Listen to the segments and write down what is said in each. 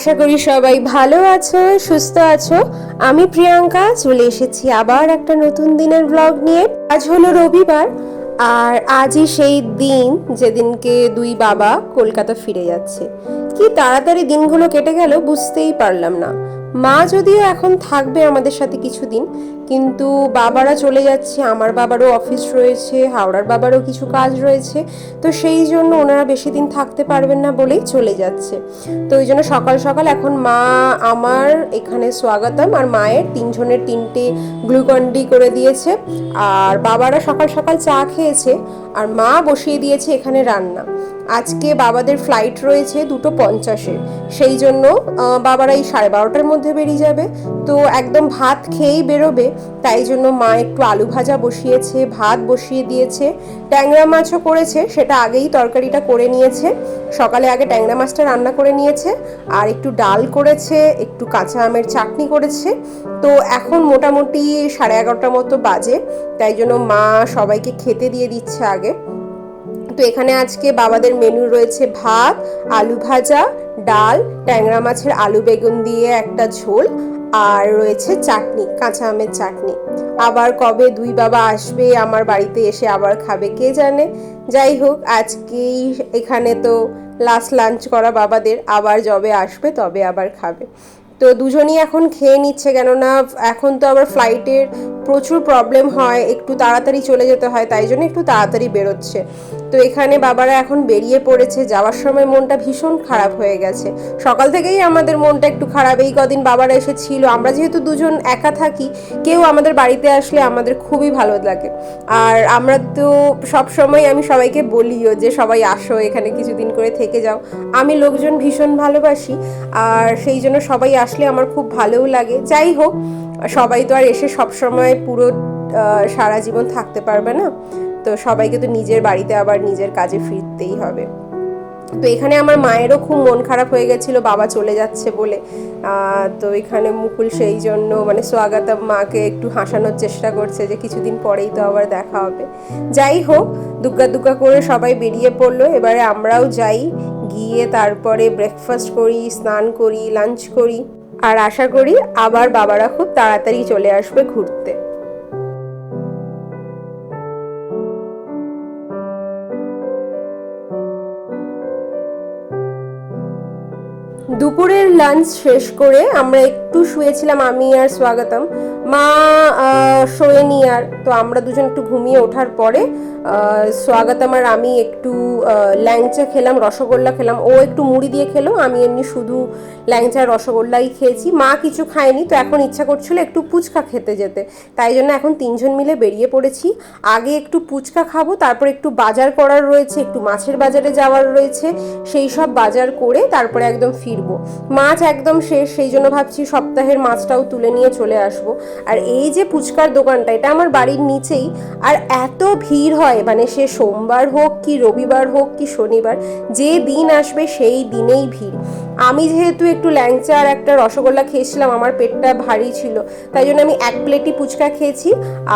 আশা করি সবাই ভালো আছো, সুস্থ আছো। আমি প্রিয়াঙ্কা চলে এসেছি আবার একটা নতুন দিনের ব্লগ নিয়ে। আজ হলো রবিবার, আর আজই সেই দিন যেদিনকে দুই বাবা কলকাতা ফিরে যাচ্ছে। কি তাড়াতাড়ি দিনগুলো কেটে গেল বুঝতেই পারলাম না। মা যদিও এখন থাকবে আমাদের সাথে কিছুদিন, কিন্তু বাবারা চলে যাচ্ছে। আমার বাবারও অফিস রয়েছে, হাওড়ার বাবারও কিছু কাজ রয়েছে, তো সেই জন্য ওনারা বেশি দিন থাকতে পারবেন না বলেই চলে যাচ্ছে। তো ওই জন্য সকাল সকাল এখন মা আমার এখানে স্বাগতম আর মায়ের তিনজনের তিনটে গ্লুকন্ডি করে দিয়েছে, আর বাবারা সকাল সকাল চা খেয়েছে, আর মা বসিয়ে দিয়েছে এখানে রান্না। আজকে বাবাদের ফ্লাইট রয়েছে 2:50-এ, সেই জন্য বাবারা এই 12:30-টার মধ্যে বেরিয়ে যাবে। তো একদম ভাত খেয়েই বেরোবে, তাই জন্য মা একটু আলু ভাজা বসিয়েছে, ভাত বসিয়ে দিয়েছে, ট্যাংরা মাছও করেছে, সেটা আগেই তরকারিটা করে নিয়েছে। সকালে আগে ট্যাংরা মাছটা রান্না করে নিয়েছে, আর একটু ডাল করেছে, একটু কাঁচা আমের চাটনি করেছে। তো এখন মোটামুটি 11:30টার মতো বাজে, তাই জন্য মা সবাইকে খেতে দিয়ে দিচ্ছে আগে। তো এখানে আজকে বাবাদের মেনু রয়েছে ভাত, আলু ভাজা, ডাল, ট্যাংরা মাছের আলু বেগুন দিয়ে একটা ঝোল, আর রয়েছে চাটনি, কাঁচা আমের চাটনি। আবার কবে দুই বাবা আসবে আমার বাড়িতে এসে আবার খাবে কে জানে। যাই হোক, আজকেই এখানে তো লাস্ট লাঞ্চ করা বাবাদের, আবার যবে আসবে তবে আবার খাবে। তো দুজনই এখন খেয়ে নিচ্ছে, কেননা এখন তো আবার ফ্লাইটের প্রচুর প্রবলেম হয়, একটু তাড়াতাড়ি চলে যেতে হয়, তাই জন্য একটু তাড়াতাড়ি বেরোচ্ছে। তো এখানে বাবারা এখন বেরিয়ে পড়েছে। যাওয়ার সময় মনটা ভীষণ খারাপ হয়ে গেছে, সকাল থেকেই আমাদের মনটা একটু খারাপ। এই কদিন বাবারা এসেছিল, আমরা যেহেতু দুজন একা থাকি, কেউ আমাদের বাড়িতে আসলে আমাদের খুবই ভালো লাগে। আর আমরা তো সব সময়, আমি সবাইকে বলিও যে সবাই আসো, এখানে কিছুদিন করে থেকে যাও। আমি লোকজন ভীষণ ভালোবাসি, আর সেই জন্য সবাই আসলে আমার খুব ভালোও লাগে। যাই হোক, সবাই তো আর এসে সবসময় পুরো সারা জীবন থাকতে পারবে না, তো সবাইকে তো নিজের বাড়িতে আবার নিজের কাজে ফিরতেই হবে। তো এখানে আমার মায়েরও খুব মন খারাপ হয়ে গেছিল বাবা চলে যাচ্ছে বলে। তো এখানে মুকুল সেই জন্য মানে স্বাগতম মাকে একটু হাসানোর চেষ্টা করছে যে কিছুদিন পরেই তো আবার দেখা হবে। যাই হোক, দুগ্গা দুগ্গা করে সবাই বেরিয়ে পড়লো। এবারে আমরাও যাই, গিয়ে তারপরে ব্রেকফাস্ট করি, স্নান করি, লাঞ্চ করি, আর আশা করি আবার বাবারা খুব তাড়াতাড়ি চলে আসবে ঘুরতে। দুপুরের লাঞ্চ শেষ করে আমরা একটু শুয়েছিলাম, আমি আর স্বাগতম। মা শোয়েনি, আর তো আমরা দুজন একটু ঘুমিয়ে ওঠার পরে স্বাগতম আর আমি একটু ল্যাংচা খেলাম, রসগোল্লা খেলাম। ও একটু মুড়ি দিয়ে খেলো, আমি এমনি শুধু ল্যাংচা রসগোল্লাই খেয়েছি। মা কিছু খায়নি, তো এখন ইচ্ছা করছিল একটু ফুচকা খেতে যেতে, তাই জন্য এখন তিনজন মিলে বেরিয়ে পড়েছি। আগে একটু ফুচকা খাবো, তারপর একটু বাজার করার রয়েছে, একটু মাছের বাজারে যাওয়ার রয়েছে, সেই সব বাজার করে তারপরে একদম ফিরবো। মাছ একদম শেষ, সেই জন্য ভাবছি সপ্তাহের মাছটাও তুলে নিয়ে চলে আসবো। আর এই যে ফুচকার দোকানটা, এটা আমার বাড়ির নিচেই, আর এত ভিড় হয়, মানে সে সোমবার হোক কি রবিবার হোক কি শনিবার, যে দিন আসবে সেই দিনেই ভিড়। আমি যেহেতু একটু ল্যাংচা আর একটা রসগোল্লা খেয়েছিলাম, আমার পেটটা ভারী ছিল, তাই জন্য আমি এক প্লেটই ফুচকা খেয়েছি।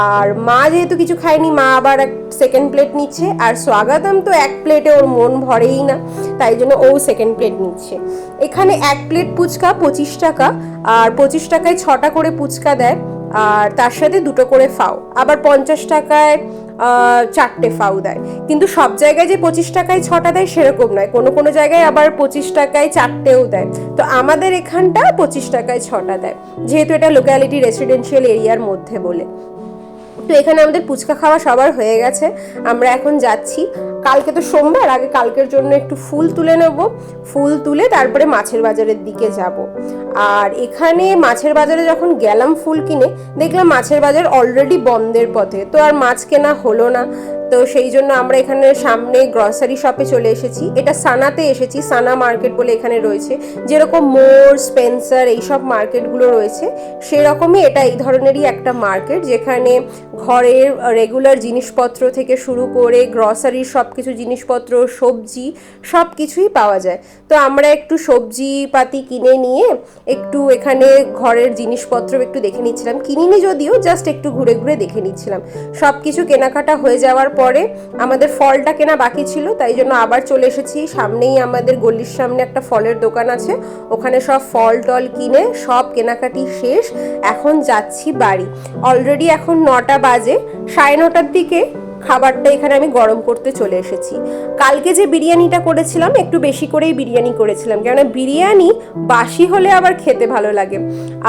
আর মা যেহেতু কিছু খায়নি, মা আবার এক সেকেন্ড প্লেট নিচ্ছে, আর স্বাগতম তো এক প্লেটে ওর মন ভরেই না, তাই জন্য ও সেকেন্ড প্লেট নিচ্ছে। এখানে এক প্লেট ফুচকা 25 টাকা, আর 25 টাকায় 6টা করে ফুচকা দেয়, আর তার সাথে 2টো করে ফাও, আবার 50 টাকায় 4টে ফাও দেয়। কিন্তু সব জায়গায় যে 25 টাকায় 6টা দেয় সেরকম নয়, কোনো কোনো জায়গায় আবার 25 টাকায় 4টেও দেয়। তো আমাদের এখানটা 25 টাকায় 6টা দেয়, যেহেতু এটা লোকালিটি রেসিডেন্সিয়াল এরিয়ার মধ্যে বলে। তো এখানে আমাদের ফুচকা খাওয়া সবার হয়ে গেছে, আমরা এখন যাচ্ছি। কালকে তো সোমবার, আগে কালকের জন্য একটু ফুল তুলে নেব, ফুল তুলে তারপরে মাছের বাজারের দিকে যাব। আর এখানে মাছের বাজারে যখন গেলাম ফুল কিনে, দেখলাম মাছের বাজার অলরেডি বন্ধের পথে, তো আর মাছ কেনা হলো না। তো সেই জন্য আমরা এখানে সামনে গ্রসারি শপে চলে এসেছি। এটা সানাতে এসেছি, সানা মার্কেট বলে এখানে রয়েছে। যেরকম মোর, স্পেন্সার এইসব মার্কেটগুলো রয়েছে, সেরকমই এটা এই ধরনেরই একটা মার্কেট, যেখানে ঘরের রেগুলার জিনিসপত্র থেকে শুরু করে গ্রসারির সব কিছু জিনিসপত্র, সবজি সব কিছুই পাওয়া যায়। তো আমরা একটু সবজি পাতি কিনে নিয়ে একটু এখানে ঘরের জিনিসপত্র একটু দেখে নিচ্ছিলাম, কিনিনি যদিও, জাস্ট একটু ঘুরে ঘুরে দেখে নিচ্ছিলাম। সব কিছু কেনাকাটা হয়ে যাওয়ার পর পরে আমাদের ফলটা কেনা বাকি ছিল, তাই জন্য আবার চলে এসেছি। সামনেই আমাদের গলির সামনে একটা ফলের দোকান আছে, ওখানে সব ফল টল কিনে সব কেনাকাটি শেষ। এখন যাচ্ছি বাড়ি। অলরেডি এখন 9টা বাজে, 9:30টার দিকে খাবারটা এখানে আমি গরম করতে চলে এসেছি। কালকে যে বিরিয়ানিটা করেছিলাম একটু বেশি করেই বিরিয়ানি করেছিলাম, কেননা বিরিয়ানি বাসি হলে আবার খেতে ভালো লাগে।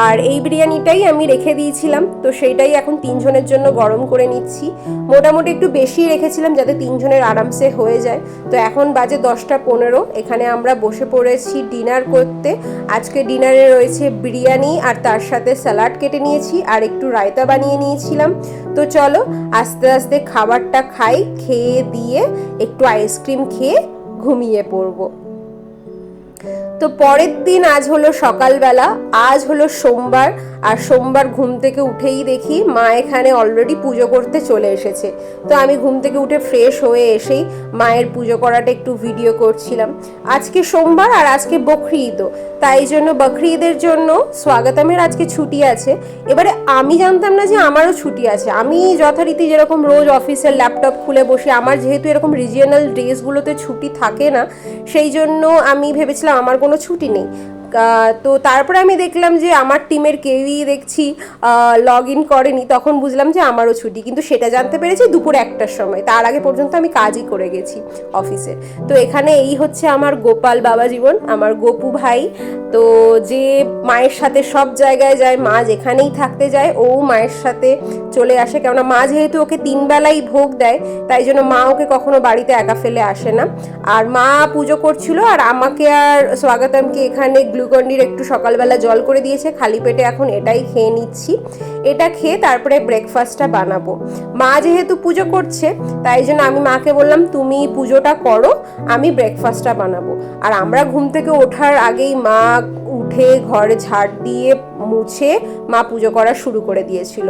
আর এই বিরিয়ানিটাই আমি রেখে দিয়েছিলাম, তো সেইটাই এখন 3 জনের জন্য গরম করে নিচ্ছি। মোটামুটি একটু বেশি রেখেছিলাম যাতে 3 জনের আরামসে হয়ে যায়। তো এখন বাজে 10টা 15, এখানে আমরা বসে পড়েছি ডিনার করতে। আজকে ডিনারে রয়েছে বিরিয়ানি আর তার সাথে স্যালাড কেটে নিয়েছি আর একটু রায়তা বানিয়ে নিয়েছিলাম। তো চলো আস্তে আস্তে খাবারটা খাই, খেয়ে দিয়ে একটু আইসক্রিম খেয়ে ঘুমিয়ে পড়বো। তো পরের দিন আজ হলো সকালবেলা, আজ হলো সোমবার। আর সোমবার ঘুম থেকে উঠেই দেখি মা এখানে অলরেডি পুজো করতে চলে এসেছে। তো আমি ঘুম থেকে উঠে ফ্রেশ হয়ে এসেই মায়ের পুজো করাটা একটু ভিডিও করছিলাম। আজকে সোমবার আর আজকে বকরি ঈদও, তাই জন্য বকরি ঈদের জন্য স্বাগতমের আজকে ছুটি আছে। এবারে আমি জানতাম না যে আমারও ছুটি আছে। আমি যথারীতি যেরকম রোজ অফিসের ল্যাপটপ খুলে বসে, আমার যেহেতু এরকম রিজিওনাল ডেজগুলোতে ছুটি থাকে না, সেই জন্য আমি ভেবেছিলাম আমার কোনো ছুটি নেই। তো তারপরে আমি দেখলাম যে আমার টিমের কেউই দেখছি লগ ইন করেনি, তখন বুঝলাম যে আমারও ছুটি। কিন্তু সেটা জানতে পেরেছি দুপুর 1টার সময়, তার আগে পর্যন্ত আমি কাজই করে গেছি অফিসে। তো এখানে এই হচ্ছে আমার গোপাল বাবা জীবন, আমার গোপু ভাই। তো যে মায়ের সাথে সব জায়গায় যায়, মা যেখানেই থাকতে যায় ও মায়ের সাথে চলে আসে, কেননা মা যেহেতু ওকে 3 বেলাই ভোগ দেয়, তাই জন্য মা ওকে কখনো বাড়িতে একা ফেলে আসে না। আর মা পুজো করছিল আর আমাকে আর স্বাগতমকে এখানে গ্লুকন্ডির একটু সকালবেলা জল করে দিয়েছে, খালি পেটে এখন এটাই খেয়ে নিচ্ছি। এটা খেয়ে তারপরে ব্রেকফাস্টটা বানাবো। মা যেহেতু পুজো করছে তাই জন্য আমি মাকে বললাম তুমি পুজোটা করো, আমি ব্রেকফাস্টটা বানাবো। আর আমরা ঘুম থেকে ওঠার আগেই মা উঠে ঘর ঝাড় দিয়ে মুছে মা পুজো করা শুরু করে দিয়েছিল।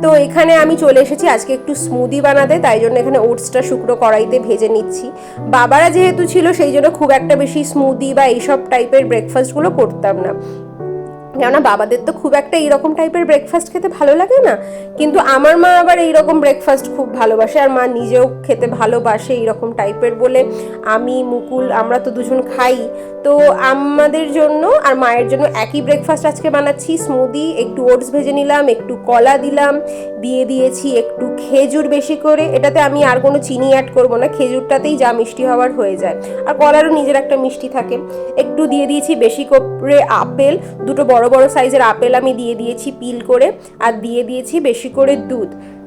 তো এখানে আমি চলে এসেছি আজকে একটু স্মুদি বানাতে, তাই জন্য এখানে ওটসটা শুকনো কড়াইতে ভেজে নিচ্ছি। বাবারা যেহেতু ছিল সেই জন্য খুব একটা বেশি স্মুদি বা এইসব টাইপের ব্রেকফাস্টগুলো করতাম না, কেননা বাবাদের তো খুব একটা এইরকম টাইপের ব্রেকফাস্ট খেতে ভালো লাগে না। কিন্তু আমার মা আবার এইরকম ব্রেকফাস্ট খুব ভালোবাসে, আর মা নিজেও খেতে ভালোবাসে এইরকম টাইপের বলে আমি মুকুল আমরা তো দুজন খাই। তো আমাদের জন্য আর মায়ের জন্য একই ব্রেকফাস্ট আজকে বানাচ্ছি। স্মুদি, একটু ওটস ভেজে নিলাম, একটু কলা দিলাম, দিয়ে দিয়েছি একটু খেজুর বেশি করে। এটাতে আমি আর কোনো চিনি অ্যাড করবো না, খেজুরটাতেই যা মিষ্টি হওয়ার হয়ে যায়। আর কলারও নিজের একটা মিষ্টি থাকে। একটু দিয়ে দিয়েছি বেশি করে আপেল, দুটো বড় বড় সাইজের আপেল আমি দিয়ে দিয়েছি পিল করে, আর দিয়ে দিয়েছি বেশি করে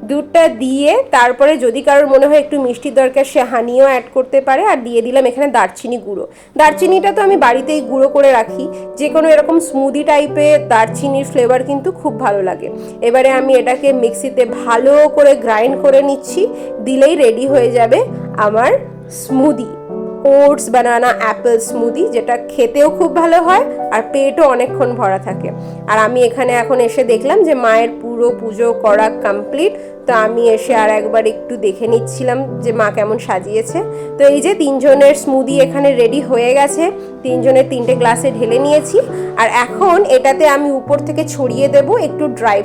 দুধটা দিয়ে তারপরে যদি কারোর মনে হয় একটু মিষ্টির দরকার সে হানিও অ্যাড করতে পারে। আর দিয়ে দিলাম এখানে দারচিনি গুঁড়ো। দারচিনিটা তো আমি বাড়িতেই গুঁড়ো করে রাখি, যে কোনো এরকম স্মুদি টাইপের দারচিনির ফ্লেভার কিন্তু খুব ভালো লাগে। এবারে আমি এটাকে মিক্সিতে ভালো করে গ্রাইন্ড করে নিচ্ছি, দিলেই রেডি হয়ে যাবে আমার স্মুদি, ওটস বানানা অ্যাপেল স্মুদি, যেটা খেতেও খুব ভালো হয় আর পেটও অনেকক্ষণ ভরা থাকে। আর আমি এখানে এখন এসে দেখলাম যে মায়ের পুরো পুজো করা কমপ্লিট। তো আমি এসে আর একবার একটু দেখে নিচ্ছিলাম যে মা কেমন সাজিয়েছে। তো এই যে 3 জনের স্মুদি এখানে রেডি হয়ে গেছে, 3 জনের 3টে গ্লাসে ঢেলে নিয়েছি। আর এখন এটাতে আমি উপর থেকে ছড়িয়ে দেব একটু ড্রাই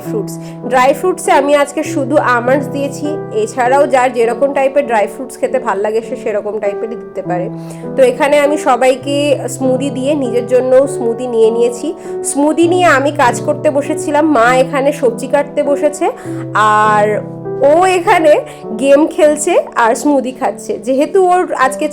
ফ্রুটসে আমি আজকে শুধু আমন্ডস দিয়েছি, এছাড়াও যার যেরকম টাইপের ড্রাই ফ্রুটস খেতে ভাল লাগে সে সেরকম টাইপেরই দিতে পারে। তো এখানে আমি সবাইকে স্মুদি দিয়ে নিজের জন্য স্মুদি নিয়ে নিয়েছি। স্মুদি নিয়ে আমি কাজ করতে বসেছিলাম, মা এখানে সবজি কাটতে বসেছে, আর ও এখানে গেম খেলছে আর স্মুদি খাচ্ছে। যেহেতু ওর আজকে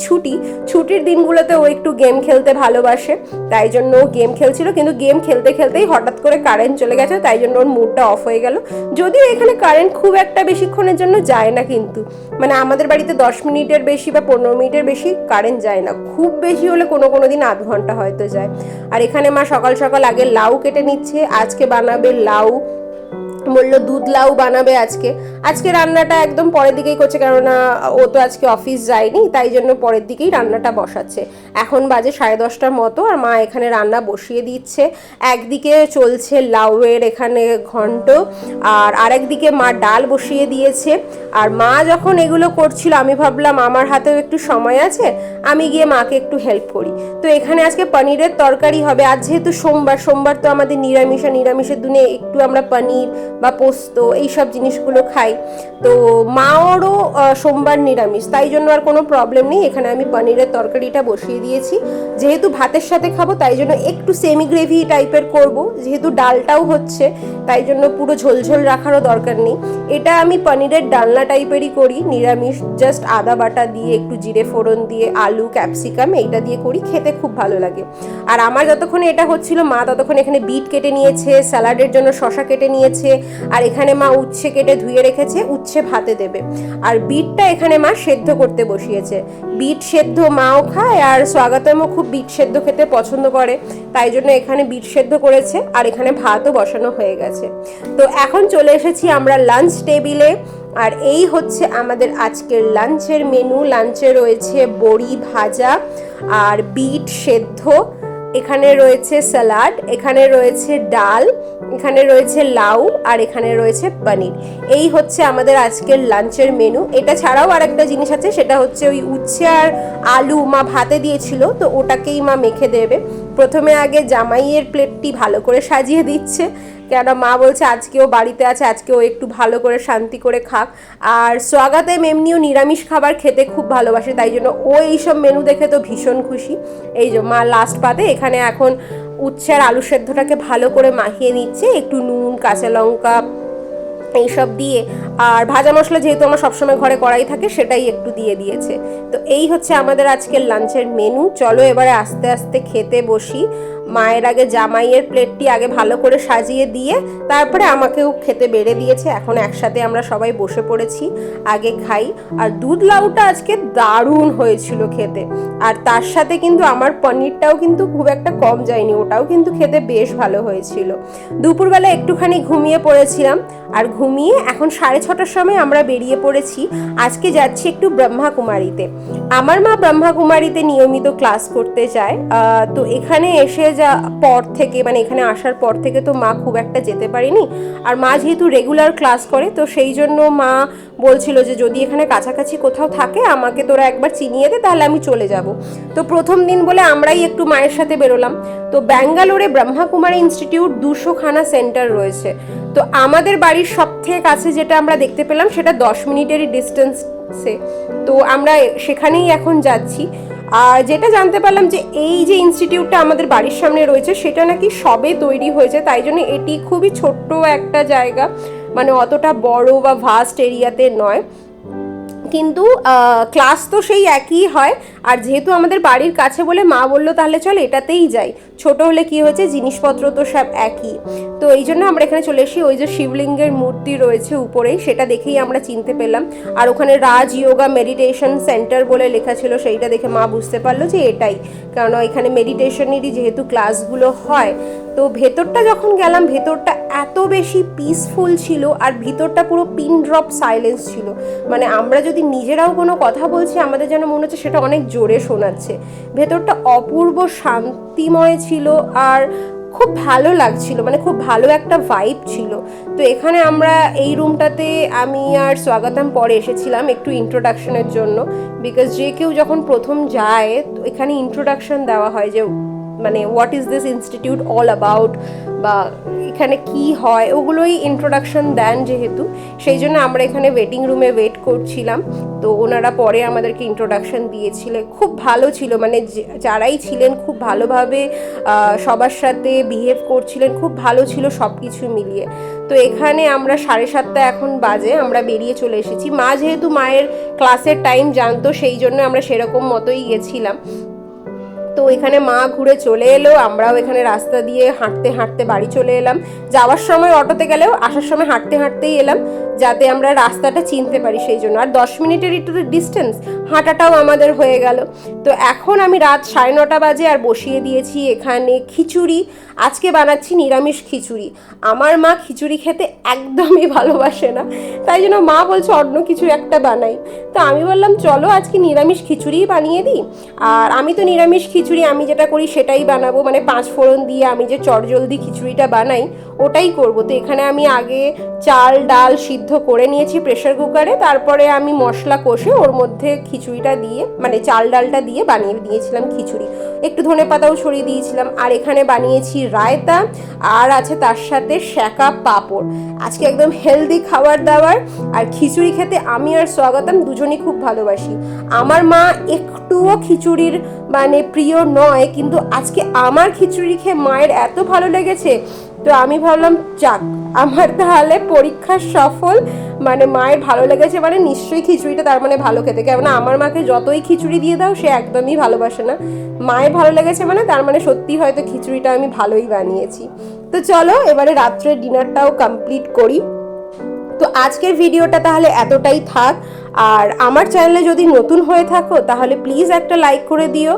ছুটির দিনগুলোতে ও একটু গেম খেলতে ভালোবাসে, তাই জন্য ও গেম খেলছিল। কিন্তু গেম খেলতে খেলতেই হঠাৎ করে কারেন্ট চলে গেছে, তাই জন্য ওর মুডটা অফ হয়ে গেল। যদিও এখানে কারেন্ট খুব একটা বেশিক্ষণের জন্য যায় না, কিন্তু মানে আমাদের বাড়িতে 10 মিনিটের বেশি বা 15 মিনিটের বেশি কারেন্ট যায় না, খুব বেশি হলে কোনো দিন আধ ঘন্টা হয়তো যায়। আর এখানে মা সকাল সকাল আগে লাউ কেটে নিচ্ছে, আজকে বানাবে লাউ, বললো দুধ লাউ বানাবে আজকে রান্নাটা একদম পরের দিকেই করছে, কেননা ও তো আজকে অফিস যায়নি, তাই জন্য পরের দিকেই রান্নাটা বসাচ্ছে। এখন বাজে 10:30টার মতো, আর মা এখানে রান্না বসিয়ে দিচ্ছে। একদিকে চলছে লাউয়ের এখানে ঘন্ট, আর আরেকদিকে মা ডাল বসিয়ে দিয়েছে। আর মা যখন এগুলো করছিল আমি ভাবলাম আমার হাতেও একটু সময় আছে, আমি গিয়ে মাকে একটু হেল্প করি। তো এখানে আজকে পনিরের তরকারি হবে। আজ যেহেতু সোমবার তো আমাদের নিরামিষের দিনে একটু আমরা পনির বা পোস্ত এইসব জিনিসগুলো খাই। তো মাওরও সোমবার নিরামিষ, তাই জন্য আর কোনো প্রবলেম নেই। এখানে আমি পনিরের তরকারিটা বসিয়ে দিয়েছি, যেহেতু ভাতের সাথে খাবো তাই জন্য একটু সেমি গ্রেভি টাইপের করব, যেহেতু ডালটাও হচ্ছে তাই জন্য পুরো ঝোলঝোল রাখারও দরকার নেই। এটা আমি পনিরের ডালনা টাইপেরই করি, নিরামিষ, জাস্ট আদা বাটা দিয়ে একটু জিরে ফোড়ন দিয়ে আলু ক্যাপসিকাম এইটা দিয়ে করি, খেতে খুব ভালো লাগে। আর আমার যতক্ষণে এটা হচ্ছিল মা ততক্ষণ এখানে বিট কেটে নিয়েছে, স্যালাডের জন্য শশা কেটে নিয়েছে, আর এখানে মা উচ্ছে কেটে ধুয়ে রেখেছে, উচ্ছে ভাতে দেবে। আর বিটটা এখানে মা সেদ্ধ করতে বসিয়েছে। বিট সেদ্ধ মাও খায় আর স্বাগতমও খুব বিট সেদ্ধ খেতে পছন্দ করে, তাই জন্য এখানে বিট সেদ্ধ করেছে আর এখানে ভাতও বসানো হয়ে গেছে। তো এখন চলে এসেছি আমরা লাঞ্চ টেবিলে। আর এই হচ্ছে আমাদের আজকের লাঞ্চের মেনু। লাঞ্চে রয়েছে বড়ি ভাজা আর বিট সেদ্ধ, এখানে রয়েছে স্যালাড, এখানে রয়েছে ডাল, এখানে রয়েছে লাউ, আর এখানে রয়েছে পনির। এই হচ্ছে আমাদের আজকের লাঞ্চের মেনু। এটা ছাড়াও আর একটা জিনিস আছে, সেটা হচ্ছে ওই উচ্ছে আর আলু মা ভাতে দিয়েছিল, তো ওটাকেই মা মেখে দেবে। প্রথমে আগে জামাইয়ের প্লেটটি ভালো করে সাজিয়ে দিচ্ছে, কেন মা বলছে আজকেও বাড়িতে আছে, আজকেও একটু ভালো করে শান্তি করে খাক। আর স্বাগতে এমনিও নিরামিষ খাবার খেতে খুব ভালোবাসে, তাই জন্য ও এইসব মেনু দেখে তো ভীষণ খুশি। এই যে মা লাস্ট পাতে এখানে এখন উচ্ছে আর আলু সেদ্ধটাকে ভালো করে মাখিয়ে নিচ্ছে, একটু নুন কাঁচা লঙ্কা এইসব দিয়ে, আর ভাজা মশলা যেহেতু আমার সবসময় ঘরে কড়াই থাকে সেটাই একটু দিয়ে দিয়েছে। তো এই হচ্ছে আমাদের আজকের লাঞ্চের মেনু। চলো এবারে আস্তে আস্তে খেতে বসি। মায়ের আগে জামাইয়ের প্লেটটি আগে ভালো করে সাজিয়ে দিয়ে তারপরে আমাকেও খেতে বেড়ে দিয়েছে। এখন একসাথে আমরা সবাই বসে পড়েছি, আগে খাই। আর দুধ লাউটা আজকে দারুণ হয়েছিল খেতে, আর তার সাথে কিন্তু আমার পনিরটাও কিন্তু খুব একটা কম যায়নি, ওটাও কিন্তু খেতে বেশ ভালো হয়েছিল। দুপুরবেলা একটুখানি ঘুমিয়ে পড়েছিলাম, আর ঘুমিয়ে এখন 6:30টার সময় আমরা বেরিয়ে পড়েছি। আজকে যাচ্ছি একটু ব্রহ্মাকুমারীতে। আমার মা ব্রহ্মাকুমারীতে নিয়মিত ক্লাস করতে যায়, তো এখানে এসে যা পর থেকে মানে এখানে আসার পর থেকে তো মা খুব একটা যেতে পারিনি। আর মা যেহেতু রেগুলার ক্লাস করে, তো সেই জন্য মা বলছিল যে যদি এখানে কাছাকাছি কোথাও থাকে আমাকে তোরা একবার চিনিয়ে দে, তাহলে আমি চলে যাব। তো প্রথম দিন বলে আমরাই একটু মায়ের সাথে বেরোলাম। তো ব্যাঙ্গালোরে ব্রহ্মাকুমারী ইনস্টিটিউট 200খানা সেন্টার রয়েছে। তো আমাদের বাড়ির সব থেকে কাছে যেটা আমরা দেখতে পেলাম সেটা 10 মিনিটেরই ডিস্টেন্সে, তো আমরা সেখানেই এখন যাচ্ছি। আর যেটা জানতে পারলাম যে এই যে ইনস্টিটিউটটা আমাদের বাড়ির সামনে রয়েছে সেটা নাকি সবে তৈরি হয়েছে, তাই জন্য এটি খুবই ছোট্ট একটা জায়গা, মানে অতটা বড় বা ভাস্ট এরিয়াতে নয়, কিন্তু ক্লাস তো সেই একই হয়। আর যেহেতু আমাদের বাড়ির কাছে বলে মা বললো তাহলে চল এটাতেই যাই, ছোট হলে কি হয়েছে জিনিসপত্র তো সব একই। তো এই জন্য আমরা এখানে চলে এসেছি। ওই যে শিবলিঙ্গের মূর্তি রয়েছে উপরেই, সেটা দেখেই আমরা চিনতে পেলাম। আর ওখানে রাজ যোগা মেডিটেশন সেন্টার বলে লেখা ছিল, সেইটা দেখে মা বুঝতে পারলো যে এটাই, কারণ এখানে মেডিটেশনেরই যেহেতু ক্লাসগুলো হয়। তো ভেতরটা যখন গেলাম, ভেতরটা এত বেশি পিসফুল ছিল, আর ভিতরটা পুরো পিন ড্রপ সাইলেন্স ছিল, মানে আমরা যদি নিজেরাও কোনো কথা বলছি আমাদের যেন মনে হচ্ছে সেটা অনেক জোরে শোনাচ্ছে। ভেতরটা অপূর্ব শান্তিময় ছিল আর খুব ভালো লাগছিল, মানে খুব ভালো একটা ভাইব ছিল। তো এখানে আমরা এই রুমটাতে আমি আর স্বাগতম পরে এসেছিলাম একটু ইন্ট্রোডাকশনের জন্য, বিকজ যে কেউ যখন প্রথম যায় তো এখানে ইন্ট্রোডাকশন দেওয়া হয় যে মানে what is this institute all about, বা এখানে কি হয় ওগুলোই ইন্ট্রোডাকশন দেন যেহেতু, সেই জন্য আমরা এখানে ওয়েটিং রুমে ওয়েট করছিলাম। তো ওনারা পরে আমাদেরকে ইন্ট্রোডাকশন দিয়েছিলেন, খুব ভালো ছিল, মানে যারাই ছিলেন খুব ভালোভাবে সবার সাথে বিহেভ করছিলেন, খুব ভালো ছিল সব কিছু মিলিয়ে। তো এখানে আমরা 7:30 এখন বাজে, আমরা বেরিয়ে চলে এসেছি। মা যেহেতু মায়ের ক্লাসের টাইম জানতো সেই জন্য আমরা সেরকম মতোই গেছিলাম। তো এখানে মা ঘুরে চলে এলো, আমরাও এখানে রাস্তা দিয়ে হাঁটতে হাঁটতে বাড়ি চলে এলাম। যাওয়ার সময় অটোতে গেলেও আসার সময় হাঁটতে হাঁটতেই এলাম, যাতে আমরা রাস্তাটা চিনতে পারি সেই জন্য। আর 10 মিনিটের একটু ডিস্টেন্স, হাঁটাটাও আমাদের হয়ে গেল। তো এখন আমি রাত 9:30 বাজে আর বসিয়ে দিয়েছি এখানে খিচুড়ি। আজকে বানাচ্ছি নিরামিষ খিচুড়ি। আমার মা খিচুড়ি খেতে একদমই ভালোবাসে না, তাই জন্য মা বলছে অন্য কিছু একটা বানাই। তো আমি বললাম চলো আজকে নিরামিষ খিচুড়িই বানিয়ে দিই। আর আমি তো নিরামিষ খিচুড়ি আমি যেটা করি সেটাই বানাবো, মানে 5 ফোড়ন দিয়ে আমি যে চটজলদি খিচুড়িটা বানাই ওটাই করব। তো এখানে আমি আগে চাল ডাল সিদ্ধ করে নিয়েছি প্রেসার কুকারে, তারপরে আমি মশলা কষে ওর মধ্যে খিচুড়িটা দিয়ে মানে চাল ডালটা দিয়ে বানিয়ে দিয়েছিলাম খিচুড়ি, একটু ধনেপাতাও ছড়িয়ে দিয়েছিলাম। আর এখানে বানিয়েছি রায়তা, আর আছে তার সাথে সেকা পাঁপড়। আজকে একদম হেলদি খাবার দাবার। আর খিচুড়ি খেতে আমি আর স্বাগতম দুজনই খুব ভালোবাসি। আমার মা একটুও খিচুড়ির মানে প্রিয় নয়, কিন্তু আজকে আমার খিচুড়ি খেয়ে মায়ের এত ভালো লেগেছে, তো আমি ভাবলাম যাক আমার তাহলে পরীক্ষা সফল, মানে মায়ের ভালো লেগেছে মানে নিশ্চয়ই খিচুড়িটা তার মানে ভালো খেতে, কেননা আমার মাকে যতই খিচুড়ি দিয়ে দাও সে একদমই ভালোবাসে না। মায়ের ভালো লেগেছে মানে তার মানে সত্যি হয়তো খিচুড়িটা আমি ভালোই বানিয়েছি। তো চলো এবারে রাত্রের ডিনারটাও কমপ্লিট করি। তো আজকের ভিডিওটা তাহলে এতটাই থাক। আর আমার চ্যানেলে যদি নতুন হয়ে থাকো তাহলে প্লিজ একটা লাইক করে দিও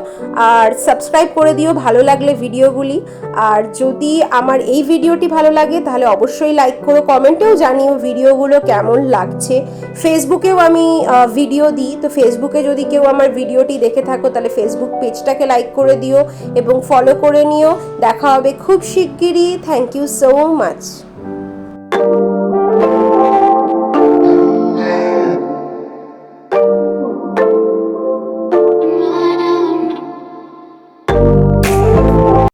আর সাবস্ক্রাইব করে দিও ভালো লাগলে ভিডিওগুলি। আর যদি আমার এই ভিডিওটি ভালো লাগে তাহলে অবশ্যই লাইক করো, কমেন্টেও জানিও ভিডিওগুলো কেমন লাগছে। ফেসবুকেও আমি ভিডিও দিই, তো ফেসবুকে যদি কেউ আমার ভিডিওটি দেখে থাকো তাহলে ফেসবুক পেজটাকে লাইক করে দিও এবং ফলো করে নিও। দেখা হবে খুব শিগগিরই। Thank you so much.